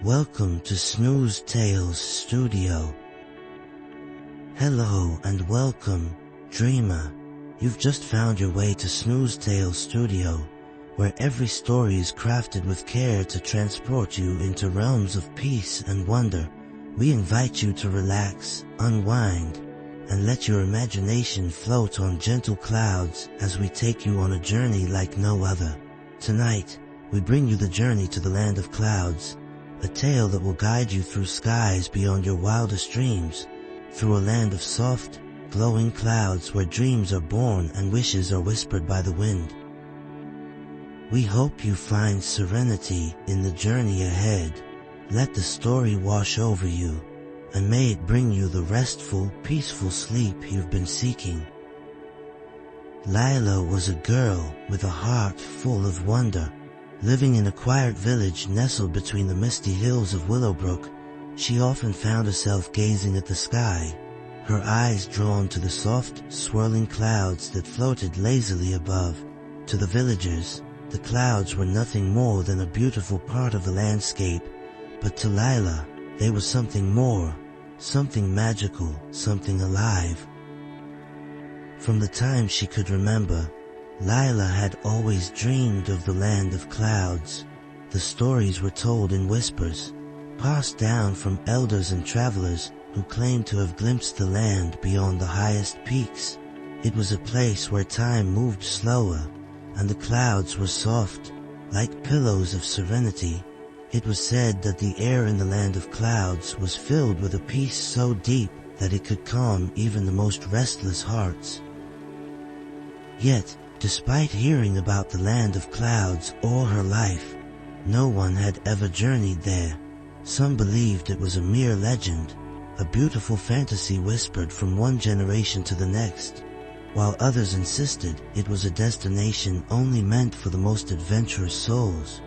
Welcome to Snooze Tales Studio. Hello and welcome, dreamer. You've just found your way to Snooze Tales Studio, where every story is crafted with care to transport you into realms of peace and wonder. We invite you to relax, unwind, and let your imagination float on gentle clouds as we take you on a journey like no other. Tonight, we bring you the journey to the land of clouds, a tale that will guide you through skies beyond your wildest dreams, through a land of soft, glowing clouds where dreams are born and wishes are whispered by the wind. We hope you find serenity in the journey ahead. Let the story wash over you, and may it bring you the restful, peaceful sleep you've been seeking. Lila was a girl with a heart full of wonder. Living in a quiet village nestled between the misty hills of Willowbrook, she often found herself gazing at the sky, her eyes drawn to the soft, swirling clouds that floated lazily above. To the villagers, the clouds were nothing more than a beautiful part of the landscape, but to Lila, they were something more, something magical, something alive. From the time she could remember, Lila had always dreamed of the land of clouds. The stories were told in whispers, passed down from elders and travelers who claimed to have glimpsed the land beyond the highest peaks. It was a place where time moved slower, and the clouds were soft, like pillows of serenity. It was said that the air in the land of clouds was filled with a peace so deep that it could calm even the most restless hearts. Yet, despite hearing about the land of clouds all her life, no one had ever journeyed there. Some believed it was a mere legend, a beautiful fantasy whispered from one generation to the next, while others insisted it was a destination only meant for the most adventurous souls.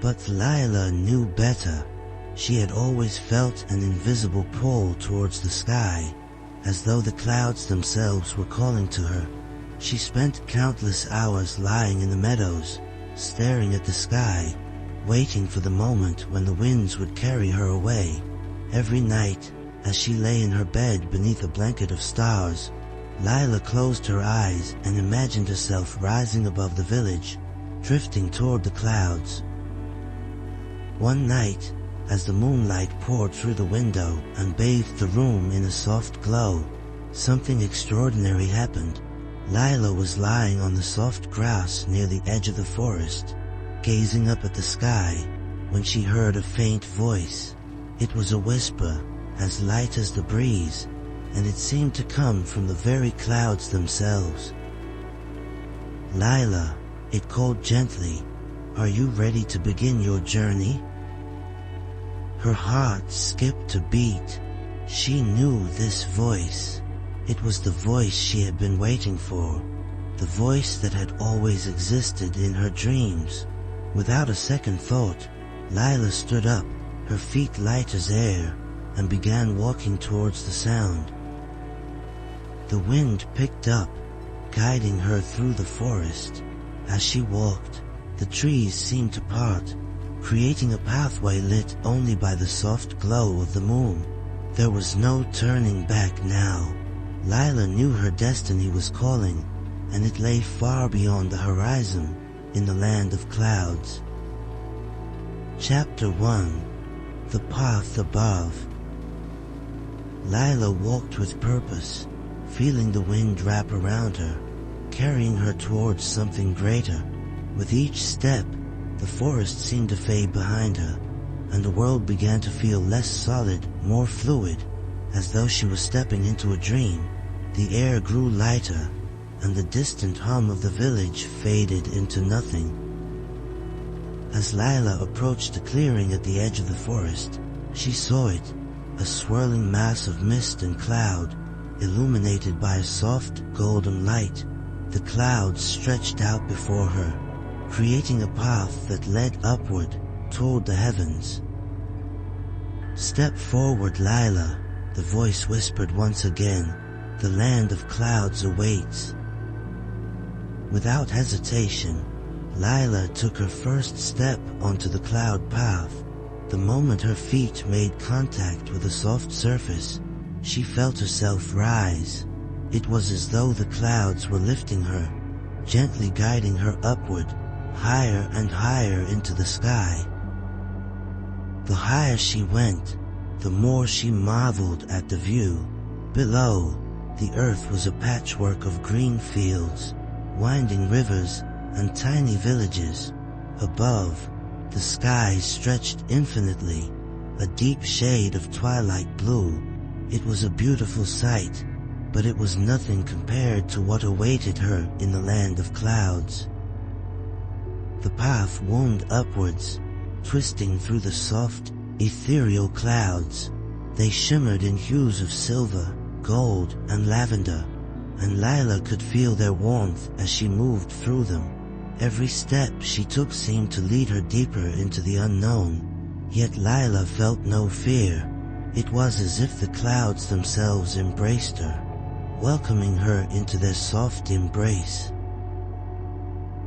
But Lila knew better. She had always felt an invisible pull towards the sky, as though the clouds themselves were calling to her. She spent countless hours lying in the meadows, staring at the sky, waiting for the moment when the winds would carry her away. Every night, as she lay in her bed beneath a blanket of stars, Lila closed her eyes and imagined herself rising above the village, drifting toward the clouds. One night, as the moonlight poured through the window and bathed the room in a soft glow, something extraordinary happened. Lila was lying on the soft grass near the edge of the forest, gazing up at the sky, when she heard a faint voice. It was a whisper, as light as the breeze, and it seemed to come from the very clouds themselves. "Lila," it called gently, "are you ready to begin your journey?" Her heart skipped a beat. She knew this voice. It was the voice she had been waiting for, the voice that had always existed in her dreams. Without a second thought, Lila stood up, her feet light as air, and began walking towards the sound. The wind picked up, guiding her through the forest. As she walked, the trees seemed to part, creating a pathway lit only by the soft glow of the moon. There was no turning back now. Lila knew her destiny was calling, and it lay far beyond the horizon, in the land of clouds. Chapter 1. The Path Above. Lila walked with purpose, feeling the wind wrap around her, carrying her towards something greater. With each step, the forest seemed to fade behind her, and the world began to feel less solid, more fluid, as though she was stepping into a dream. The air grew lighter, and the distant hum of the village faded into nothing. As Lila approached the clearing at the edge of the forest, she saw it, a swirling mass of mist and cloud, illuminated by a soft, golden light. The clouds stretched out before her, creating a path that led upward toward the heavens. "Step forward, Lila," the voice whispered once again. "The land of clouds awaits." Without hesitation, Lila took her first step onto the cloud path. The moment her feet made contact with a soft surface, she felt herself rise. It was as though the clouds were lifting her, gently guiding her upward, higher and higher into the sky. The higher she went, the more she marveled at the view. Below, the earth was a patchwork of green fields, winding rivers, and tiny villages. Above, the sky stretched infinitely, a deep shade of twilight blue. It was a beautiful sight, but it was nothing compared to what awaited her in the land of clouds. The path wound upwards, twisting through the soft, ethereal clouds. They shimmered in hues of silver, gold, and lavender, and Lila could feel their warmth as she moved through them. Every step she took seemed to lead her deeper into the unknown, yet Lila felt no fear. It was as if the clouds themselves embraced her, welcoming her into their soft embrace.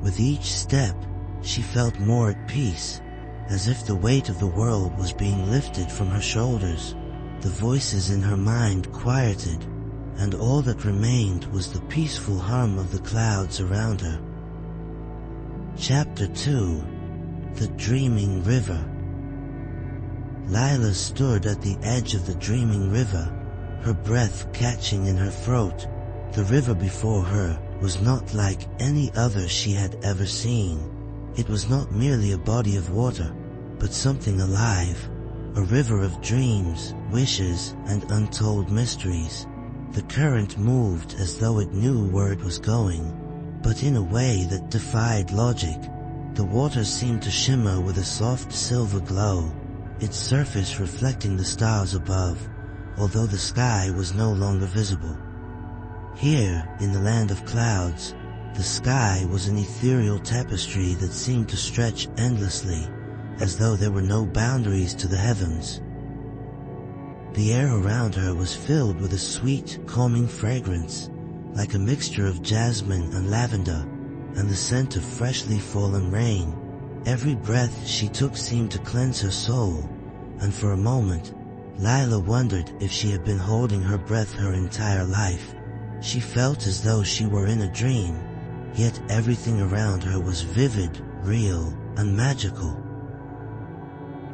With each step, she felt more at peace, as if the weight of the world was being lifted from her shoulders. The voices in her mind quieted, and all that remained was the peaceful hum of the clouds around her. Chapter 2. The Dreaming River. Lila stood at the edge of the dreaming river, her breath catching in her throat. The river before her was not like any other she had ever seen. It was not merely a body of water, but something alive, a river of dreams, wishes, and untold mysteries. The current moved as though it knew where it was going, but in a way that defied logic. The water seemed to shimmer with a soft silver glow, its surface reflecting the stars above, although the sky was no longer visible. Here, in the land of clouds, the sky was an ethereal tapestry that seemed to stretch endlessly, as though there were no boundaries to the heavens. The air around her was filled with a sweet, calming fragrance, like a mixture of jasmine and lavender, and the scent of freshly fallen rain. Every breath she took seemed to cleanse her soul, and for a moment, Lila wondered if she had been holding her breath her entire life. She felt as though she were in a dream, yet everything around her was vivid, real, and magical.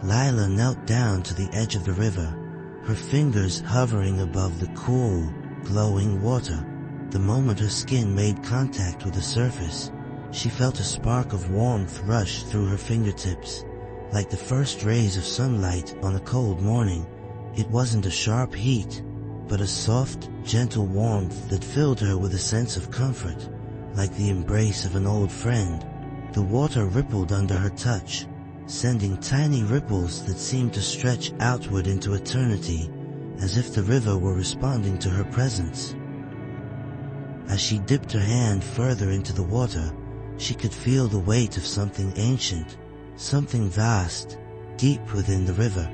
Lila knelt down to the edge of the river, her fingers hovering above the cool, glowing water. The moment her skin made contact with the surface, she felt a spark of warmth rush through her fingertips, like the first rays of sunlight on a cold morning. It wasn't a sharp heat, but a soft, gentle warmth that filled her with a sense of comfort, like the embrace of an old friend. The water rippled under her touch, sending tiny ripples that seemed to stretch outward into eternity, as if the river were responding to her presence. As she dipped her hand further into the water, she could feel the weight of something ancient, something vast, deep within the river.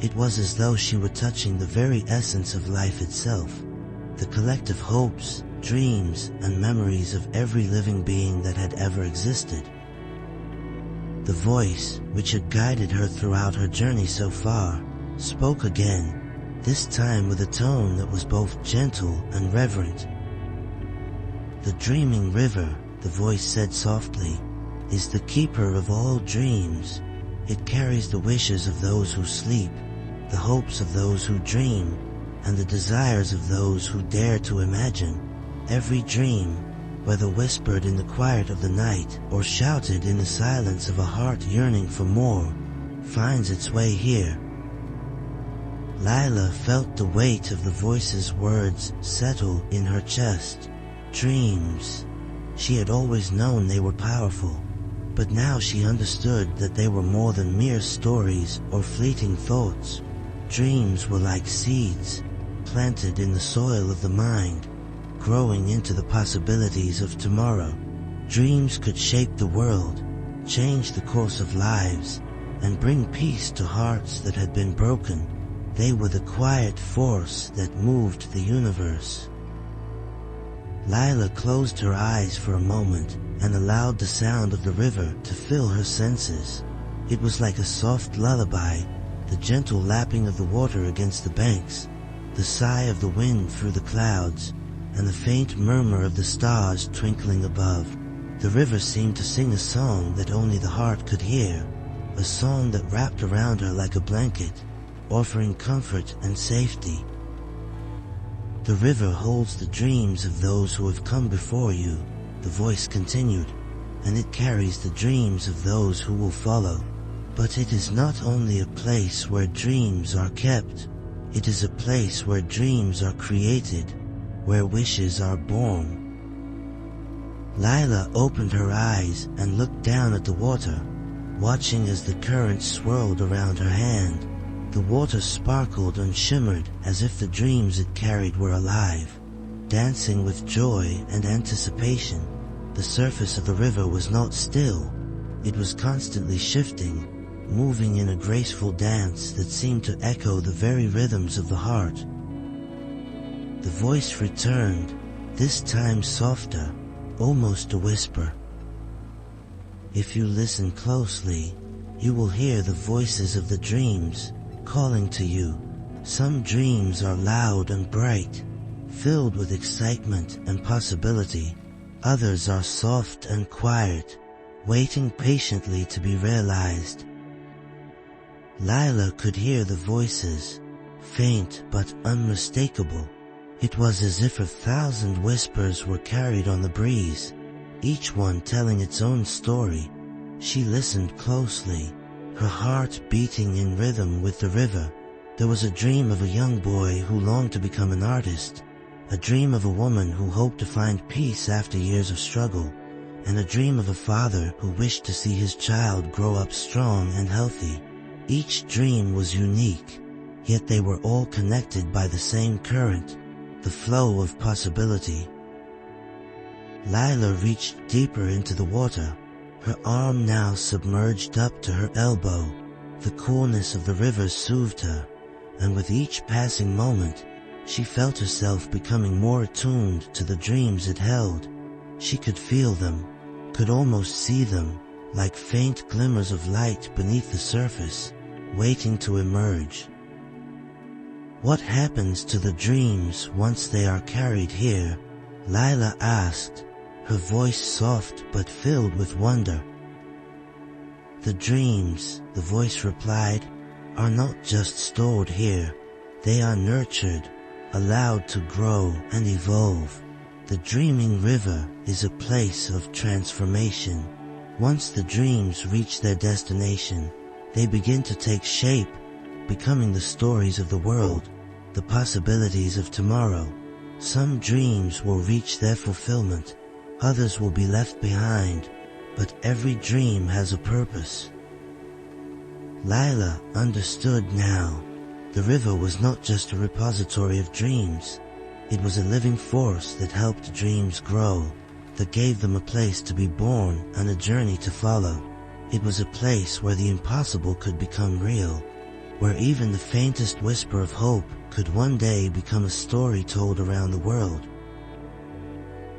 It was as though she were touching the very essence of life itself, the collective hopes, dreams, and memories of every living being that had ever existed. The voice, which had guided her throughout her journey so far, spoke again, this time with a tone that was both gentle and reverent. "The dreaming river," the voice said softly, "is the keeper of all dreams. It carries the wishes of those who sleep, the hopes of those who dream, and the desires of those who dare to imagine. Every dream, whether whispered in the quiet of the night or shouted in the silence of a heart yearning for more, finds its way here." Lila felt the weight of the voice's words settle in her chest. Dreams. She had always known they were powerful, but now she understood that they were more than mere stories or fleeting thoughts. Dreams were like seeds, planted in the soil of the mind, growing into the possibilities of tomorrow. Dreams could shape the world, change the course of lives, and bring peace to hearts that had been broken. They were the quiet force that moved the universe. Lila closed her eyes for a moment and allowed the sound of the river to fill her senses. It was like a soft lullaby, the gentle lapping of the water against the banks, the sigh of the wind through the clouds, and the faint murmur of the stars twinkling above. The river seemed to sing a song that only the heart could hear, a song that wrapped around her like a blanket, offering comfort and safety. The river holds the dreams of those who have come before you, the voice continued, and it carries the dreams of those who will follow. But it is not only a place where dreams are kept, it is a place where dreams are created, where wishes are born. Lila opened her eyes and looked down at the water, watching as the current swirled around her hand. The water sparkled and shimmered as if the dreams it carried were alive, dancing with joy and anticipation. The surface of the river was not still. It was constantly shifting, moving in a graceful dance that seemed to echo the very rhythms of the heart. The voice returned, this time softer, almost a whisper. If you listen closely, you will hear the voices of the dreams calling to you. Some dreams are loud and bright, filled with excitement and possibility. Others are soft and quiet, waiting patiently to be realized. Lila could hear the voices, faint but unmistakable. It was as if 1,000 whispers were carried on the breeze, each one telling its own story. She listened closely, her heart beating in rhythm with the river. There was a dream of a young boy who longed to become an artist, a dream of a woman who hoped to find peace after years of struggle, and a dream of a father who wished to see his child grow up strong and healthy. Each dream was unique, yet they were all connected by the same current, the flow of possibility. Lila reached deeper into the water, her arm now submerged up to her elbow. The coolness of the river soothed her, and with each passing moment, she felt herself becoming more attuned to the dreams it held. She could feel them, could almost see them, like faint glimmers of light beneath the surface, waiting to emerge. What happens to the dreams once they are carried here? Lila asked, her voice soft but filled with wonder. The dreams, the voice replied, are not just stored here. They are nurtured, allowed to grow and evolve. The dreaming river is a place of transformation. Once the dreams reach their destination, they begin to take shape, becoming the stories of the world, the possibilities of tomorrow. Some dreams will reach their fulfillment, others will be left behind, but every dream has a purpose. Lila understood now. The river was not just a repository of dreams. It was a living force that helped dreams grow, that gave them a place to be born and a journey to follow. It was a place where the impossible could become real, where even the faintest whisper of hope could one day become a story told around the world.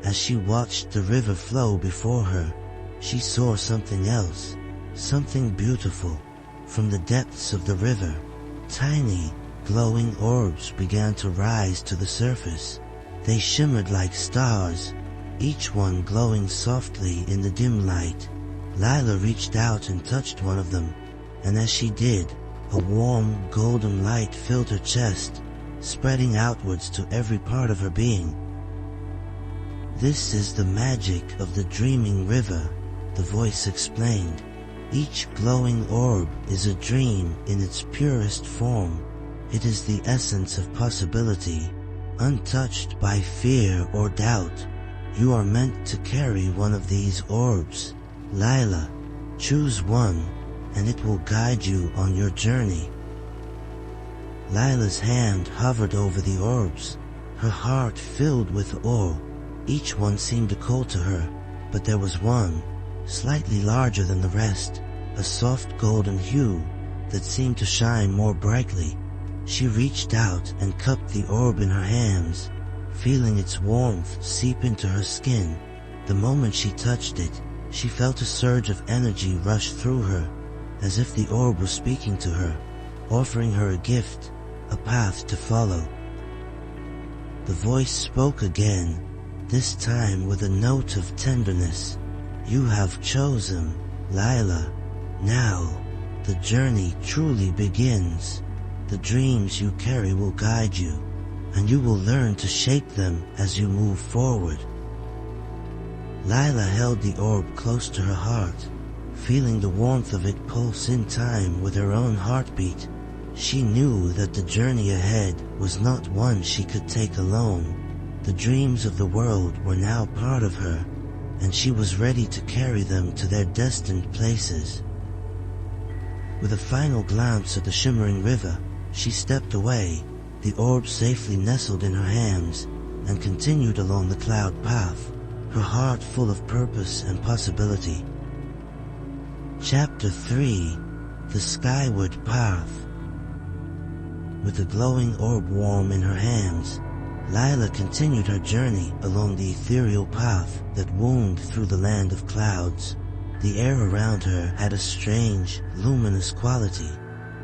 As she watched the river flow before her, she saw something else, something beautiful. From the depths of the river, tiny, glowing orbs began to rise to the surface. They shimmered like stars, each one glowing softly in the dim light. Lila reached out and touched one of them, and as she did, a warm, golden light filled her chest, spreading outwards to every part of her being. This is the magic of the dreaming river, the voice explained. Each glowing orb is a dream in its purest form. It is the essence of possibility, untouched by fear or doubt. You are meant to carry one of these orbs. Lila, choose one, and it will guide you on your journey. Lila's hand hovered over the orbs, her heart filled with awe. Each one seemed to call to her, but there was one, slightly larger than the rest, a soft golden hue that seemed to shine more brightly. She reached out and cupped the orb in her hands, feeling its warmth seep into her skin. The moment she touched it, she felt a surge of energy rush through her, as if the orb was speaking to her. offering her a gift, a path to follow. The voice spoke again, this time with a note of tenderness. "You have chosen, Lila. Now, the journey truly begins. The dreams you carry will guide you, and you will learn to shape them as you move forward." Lila held the orb close to her heart, feeling the warmth of it pulse in time with her own heartbeat. She knew that the journey ahead was not one she could take alone. The dreams of the world were now part of her, and she was ready to carry them to their destined places. With a final glance at the shimmering river, she stepped away, the orb safely nestled in her hands, and continued along the cloud path, her heart full of purpose and possibility. Chapter 3: The Skyward Path. With the glowing orb warm in her hands, Lila continued her journey along the ethereal path that wound through the land of clouds. The air around her had a strange, luminous quality,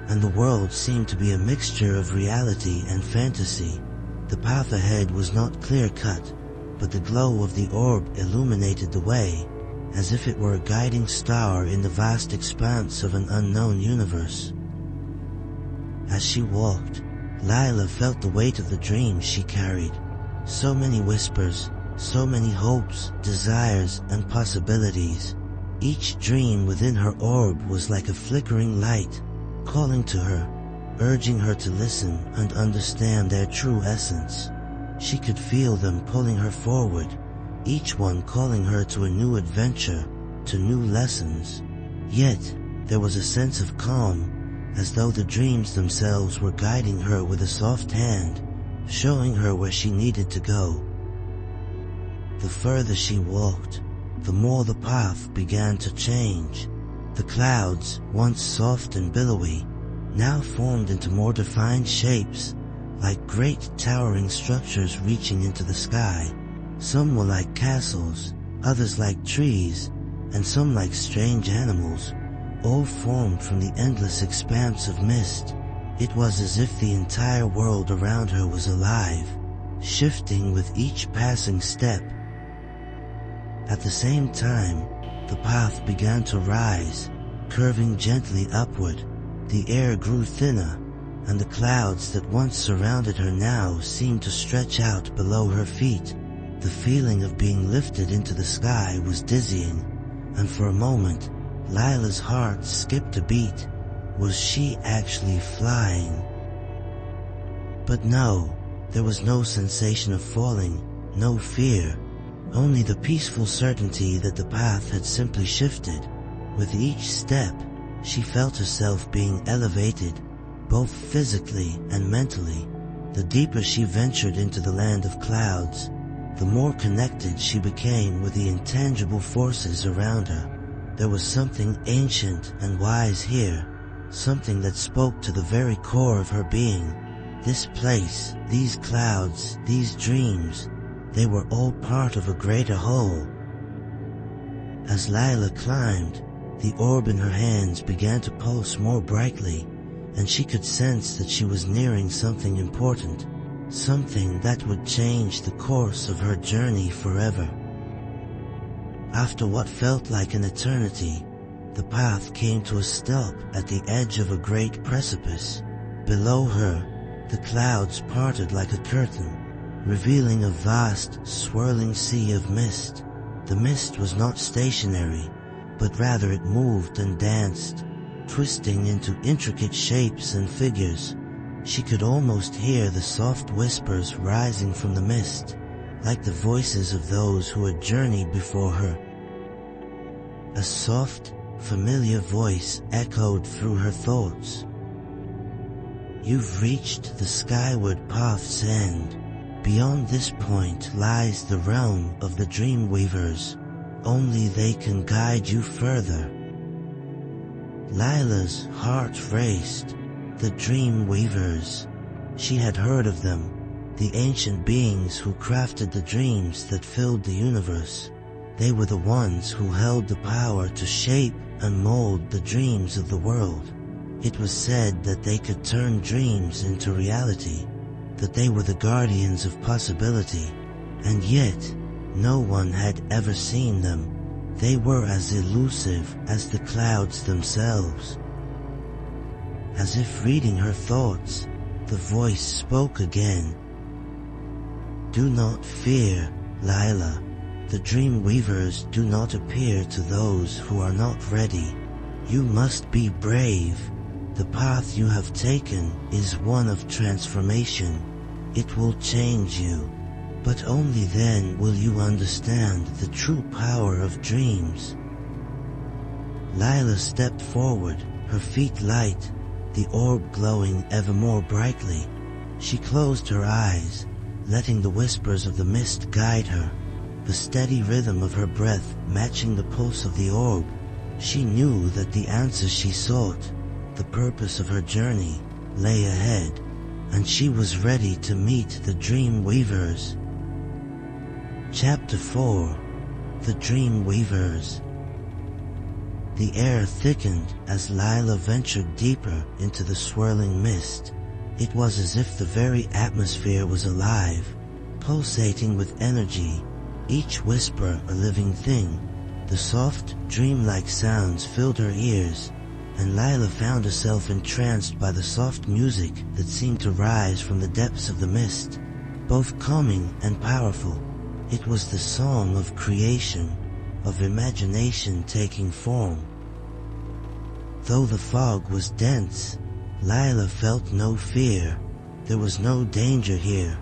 and the world seemed to be a mixture of reality and fantasy. The path ahead was not clear-cut, but the glow of the orb illuminated the way, as if it were a guiding star in the vast expanse of an unknown universe. As she walked, Lila felt the weight of the dreams she carried. So many whispers, so many hopes, desires, and possibilities. Each dream within her orb was like a flickering light, calling to her, urging her to listen and understand their true essence. She could feel them pulling her forward, each one calling her to a new adventure, to new lessons. Yet, there was a sense of calm, as though the dreams themselves were guiding her with a soft hand, showing her where she needed to go. The further she walked, the more the path began to change. The clouds, once soft and billowy, now formed into more defined shapes, like great towering structures reaching into the sky. Some were like castles, others like trees, and some like strange animals, all formed from the endless expanse of mist. It was as if the entire world around her was alive, shifting with each passing step. At the same time, the path began to rise, curving gently upward. The air grew thinner, and the clouds that once surrounded her now seemed to stretch out below her feet. The feeling of being lifted into the sky was dizzying, and for a moment, Lila's heart skipped a beat. Was she actually flying? But no, there was no sensation of falling, no fear, only the peaceful certainty that the path had simply shifted. With each step, she felt herself being elevated, both physically and mentally. The deeper she ventured into the land of clouds, the more connected she became with the intangible forces around her. There was something ancient and wise here, something that spoke to the very core of her being. This place, these clouds, these dreams, they were all part of a greater whole. As Lila climbed, the orb in her hands began to pulse more brightly, and she could sense that she was nearing something important, something that would change the course of her journey forever. After what felt like an eternity, the path came to a stop at the edge of a great precipice. Below her, the clouds parted like a curtain, revealing a vast, swirling sea of mist. The mist was not stationary, but rather it moved and danced, twisting into intricate shapes and figures. She could almost hear the soft whispers rising from the mist, like the voices of those who had journeyed before her. A soft, familiar voice echoed through her thoughts. "You've reached the skyward path's end. Beyond this point lies the realm of the dream weavers. Only they can guide you further." Lila's heart raced. The dream weavers. She had heard of them, the ancient beings who crafted the dreams that filled the universe. They were the ones who held the power to shape and mold the dreams of the world. It was said that they could turn dreams into reality, that they were the guardians of possibility, and yet no one had ever seen them. They were as elusive as the clouds themselves. As if reading her thoughts, the voice spoke again. "Do not fear, Lila. The dream weavers do not appear to those who are not ready. You must be brave. The path you have taken is one of transformation. It will change you, but only then will you understand the true power of dreams." Lila stepped forward, her feet light, the orb glowing ever more brightly. She closed her eyes, letting the whispers of the mist guide her, the steady rhythm of her breath matching the pulse of the orb. She knew that the answer she sought, the purpose of her journey, lay ahead, and she was ready to meet the dream weavers. Chapter 4. The Dream Weavers. The air thickened as Lila ventured deeper into the swirling mist. It was as if the very atmosphere was alive, pulsating with energy, each whisper a living thing. The soft, dreamlike sounds filled her ears, and Lila found herself entranced by the soft music that seemed to rise from the depths of the mist, both calming and powerful. It was the song of creation, of imagination taking form. Though the fog was dense, Lila felt no fear. There was no danger here,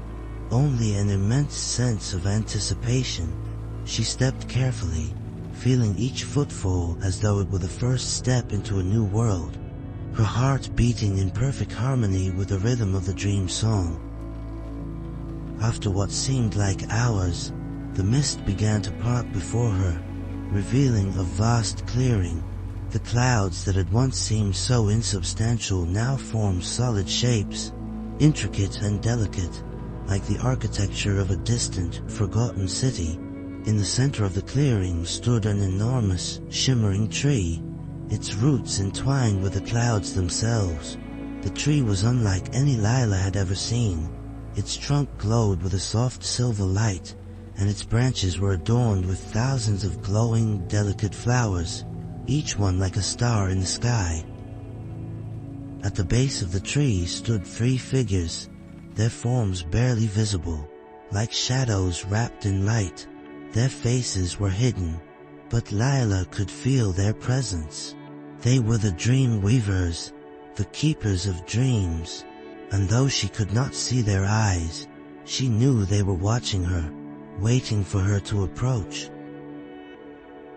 only an immense sense of anticipation. She stepped carefully, feeling each footfall as though it were the first step into a new world, her heart beating in perfect harmony with the rhythm of the dream song. After what seemed like hours, the mist began to part before her, revealing a vast clearing. The clouds that had once seemed so insubstantial now formed solid shapes, intricate and delicate, like the architecture of a distant, forgotten city. In the center of the clearing stood an enormous, shimmering tree, its roots entwined with the clouds themselves. The tree was unlike any Lila had ever seen. Its trunk glowed with a soft silver light, and its branches were adorned with thousands of glowing, delicate flowers, each one like a star in the sky. At the base of the tree stood 3 figures, their forms barely visible, like shadows wrapped in light. Their faces were hidden, but Lila could feel their presence. They were the dream weavers, the keepers of dreams, and though she could not see their eyes, she knew they were watching her, waiting for her to approach.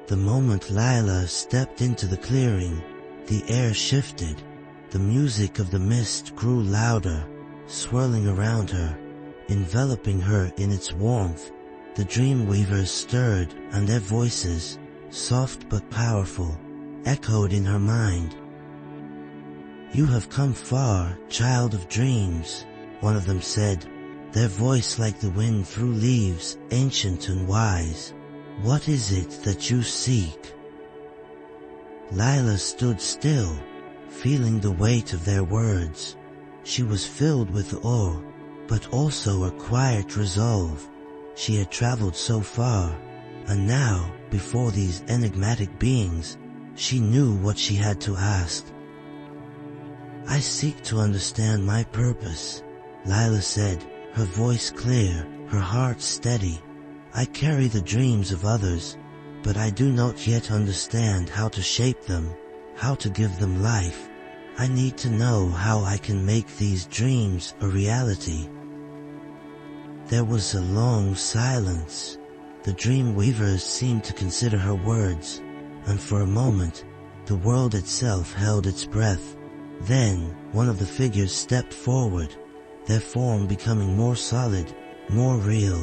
The moment Lila stepped into the clearing, the air shifted. The music of the mist grew louder, swirling around her, enveloping her in its warmth. The dream weavers stirred, and their voices, soft but powerful, echoed in her mind. "You have come far, child of dreams," one of them said, their voice like the wind through leaves, ancient and wise. "What is it that you seek?" Lila stood still, feeling the weight of their words. She was filled with awe, but also a quiet resolve. She had traveled so far, and now, before these enigmatic beings, she knew what she had to ask. "I seek to understand my purpose," Lila said, her voice clear, her heart steady. "I carry the dreams of others, but I do not yet understand how to shape them, how to give them life. I need to know how I can make these dreams a reality." There was a long silence. The dream weavers seemed to consider her words, and for a moment, the world itself held its breath. Then, one of the figures stepped forward, their form becoming more solid, more real.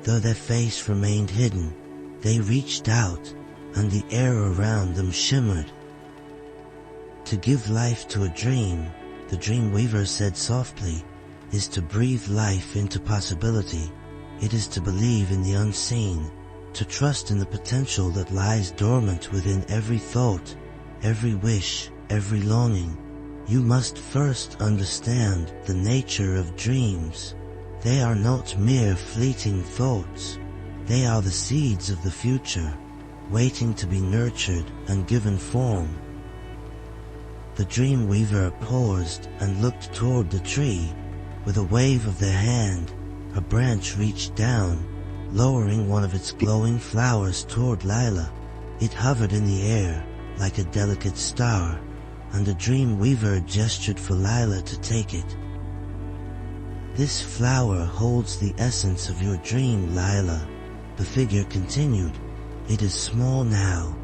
Though their face remained hidden, they reached out, and the air around them shimmered. "To give life to a dream," the dream weaver said softly, "is to breathe life into possibility. It is to believe in the unseen, to trust in the potential that lies dormant within every thought, every wish, every longing. You must first understand the nature of dreams. They are not mere fleeting thoughts. They are the seeds of the future, waiting to be nurtured and given form. The dream weaver paused and looked toward the tree. With a wave of their hand, a branch reached down, lowering one of its glowing flowers toward Lila. It hovered in the air like a delicate star, and the dream weaver gestured for Lila to take it. This flower holds the essence of your dream, Lila, the figure continued. It is small now,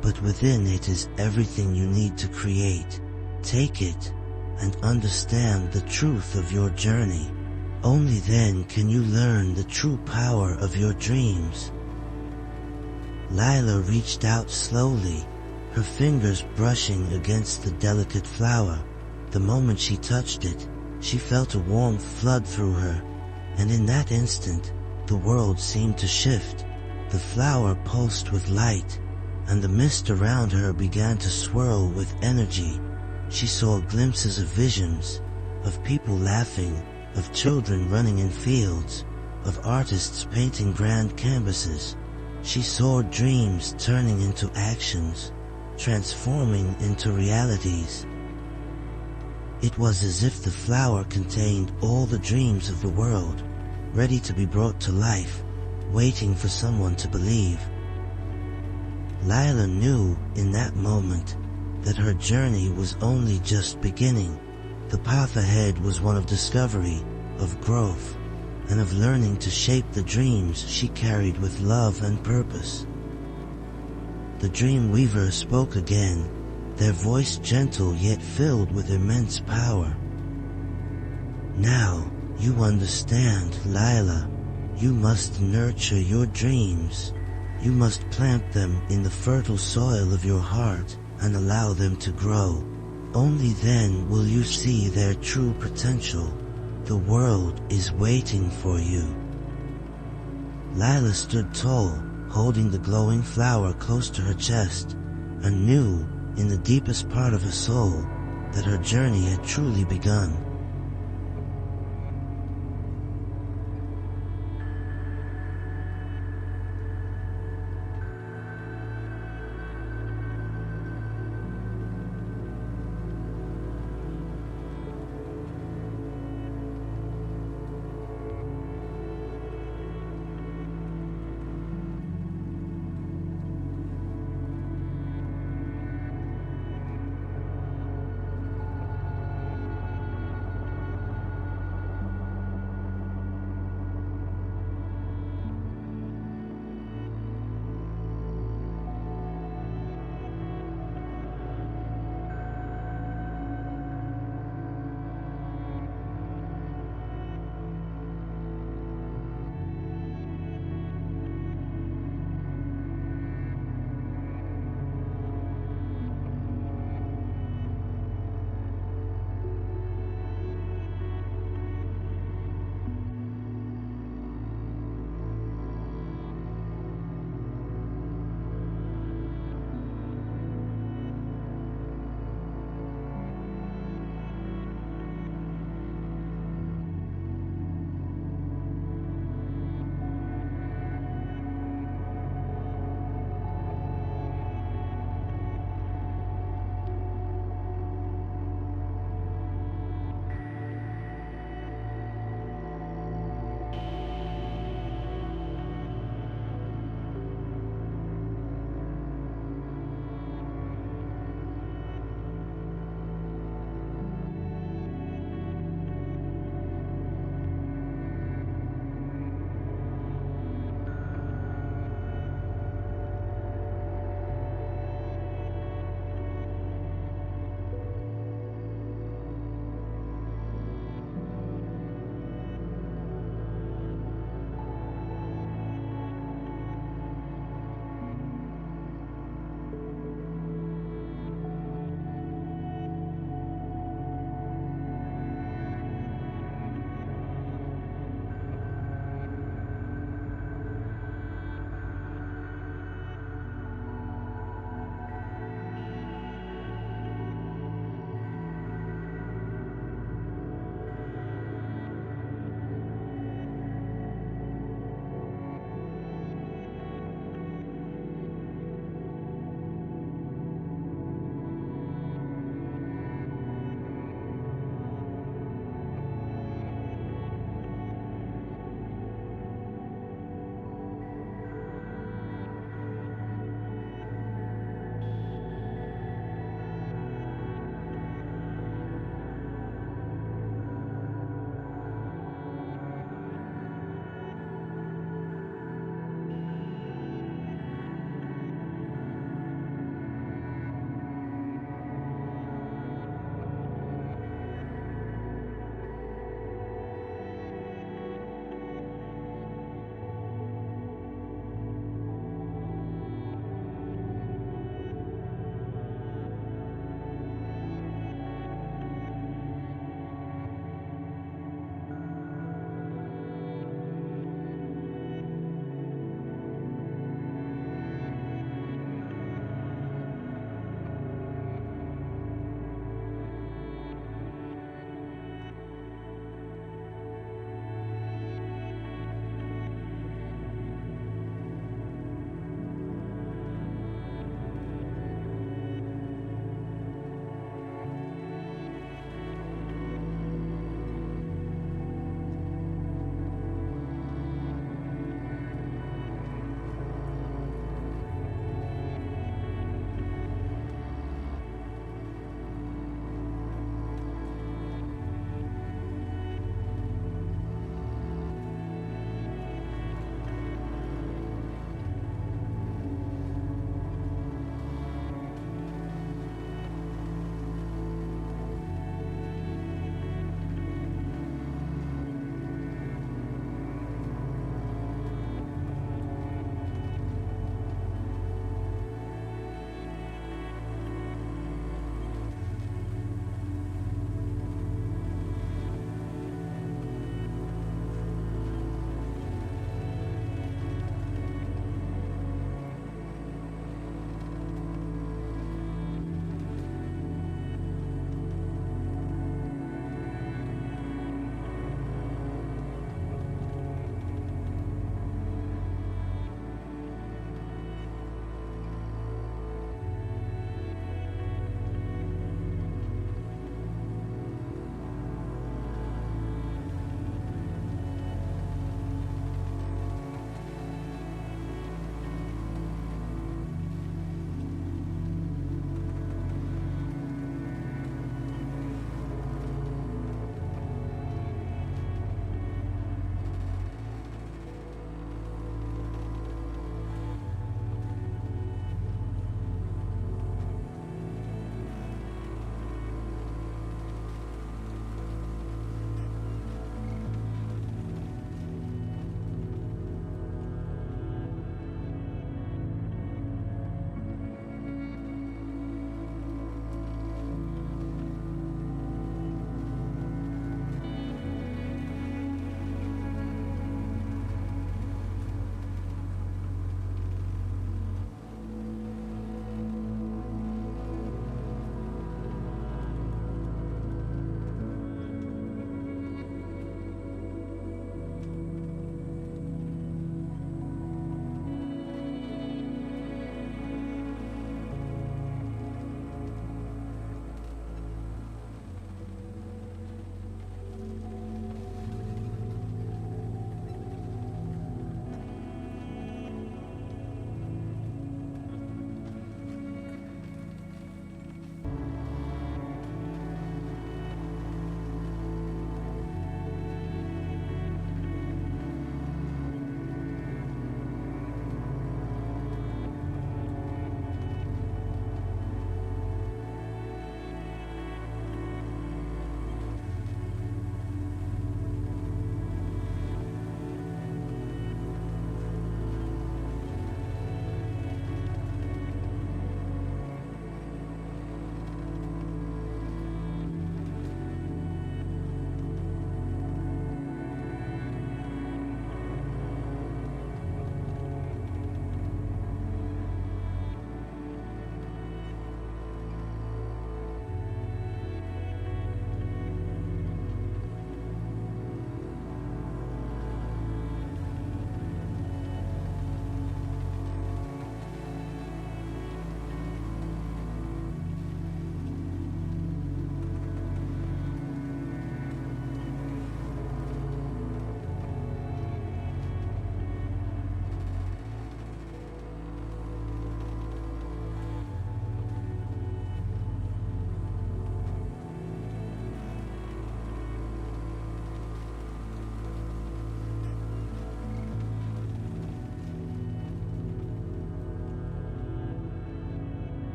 but within it is everything you need to create. Take it and understand the truth of your journey. Only then can you learn the true power of your dreams. Lila reached out slowly, her fingers brushing against the delicate flower. The moment she touched it, she felt a warm flood through her, and in that instant, the world seemed to shift. The flower pulsed with light, and the mist around her began to swirl with energy. She saw glimpses of visions, of people laughing, of children running in fields, of artists painting grand canvases. She saw dreams turning into actions, transforming into realities. It was as if the flower contained all the dreams of the world, ready to be brought to life, waiting for someone to believe. Lila knew in that moment that her journey was only just beginning. The path ahead was one of discovery, of growth, and of learning to shape the dreams she carried with love and purpose. The dream weaver spoke again, their voice gentle yet filled with immense power. Now you understand, Lila. You must nurture your dreams. You must plant them in the fertile soil of your heart and allow them to grow. Only then will you see their true potential. The world is waiting for you. Lila stood tall, holding the glowing flower close to her chest, and knew in the deepest part of her soul that her journey had truly begun.